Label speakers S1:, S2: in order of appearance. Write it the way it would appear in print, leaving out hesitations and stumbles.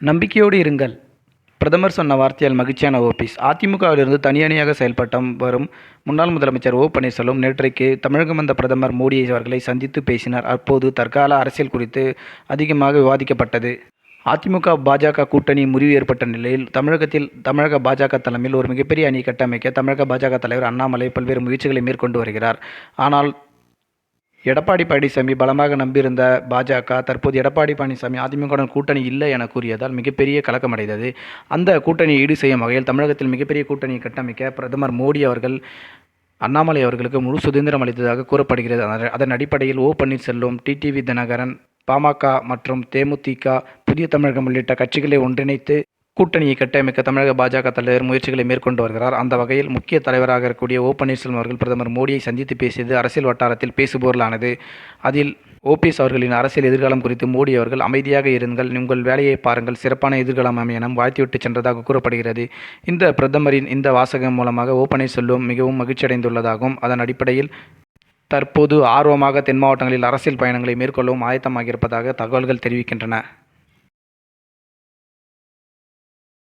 S1: நம்பிக்கையோடு இருங்கள். பிரதமர் சொன்ன வார்த்தையால் மகிழ்ச்சியான ஓபிஎஸ். அதிமுகவிலிருந்து தனியணியாக செயல்பட்டு வரும் முன்னாள் முதலமைச்சர் ஓ. பன்னீர்செல்வம் நேற்றைக்கு தமிழகம் வந்த பிரதமர் மோடி அவர்களை சந்தித்து பேசினார். அப்போது தற்கால அரசியல் குறித்து அதிகமாக விவாதிக்கப்பட்டது. அதிமுக பாஜக கூட்டணி முறிவு ஏற்பட்ட நிலையில் தமிழக பாஜக தலைமையில் ஒரு மிகப்பெரிய அணி கட்டமைக்க தமிழக பாஜக தலைவர் அண்ணாமலை பல்வேறு முயற்சிகளை மேற்கொண்டு வருகிறார். ஆனால் எடப்பாடி பழனிசாமி பலமாக நம்பியிருந்த பாஜக தற்போது எடப்பாடி பழனிசாமி அதிமுகவுடன் கூட்டணி இல்லை என கூறியதால் மிகப்பெரிய கலக்கமடைந்தது. அந்த கூட்டணியை ஈடு செய்யும் வகையில் தமிழகத்தில் மிகப்பெரிய கூட்டணியை கட்டமைக்க பிரதமர் மோடி அவர்கள் அண்ணாமலை அவர்களுக்கு முழு சுதந்திரம் அளித்ததாக கூறப்படுகிறது. அதன் அடிப்படையில் ஓ. பன்னீர்செல்வம், டிடிவி தினகரன், பாமக மற்றும் தேமுதிக, புதிய தமிழகம் உள்ளிட்ட கட்சிகளை ஒன்றிணைத்து கூட்டணியை கட்டமைக்க தமிழக பாஜக தலைவர் முயற்சிகளை மேற்கொண்டு வருகிறார். அந்த வகையில் முக்கிய தலைவராக இருக்கக்கூடிய ஓ. பன்னீர்செல்வம் அவர்கள் பிரதமர் மோடியை சந்தித்து பேசியது அரசியல் வட்டாரத்தில் பேசுபொருளானது. அதில் ஓபிஎஸ் அவர்களின் அரசியல் எதிர்காலம் குறித்து மோடி அவர்கள் அமைதியாக இருங்கள், உங்கள் வேலையை பாருங்கள், சிறப்பான எதிர்காலம் அமைய வாழ்த்திவிட்டு சென்றதாக கூறப்படுகிறது. இந்த பிரதமரின் இந்த வாசகம் மூலமாக ஓ. பன்னீர்செல்வம் மிகவும் மகிழ்ச்சியடைந்துள்ளதாகவும் அதன் அடிப்படையில் தற்போது ஆர்வமாக தென் மாவட்டங்களில் அரசியல் பயணங்களை மேற்கொள்ளவும் ஆயத்தமாகியிருப்பதாக தகவல்கள் தெரிவிக்கின்றன.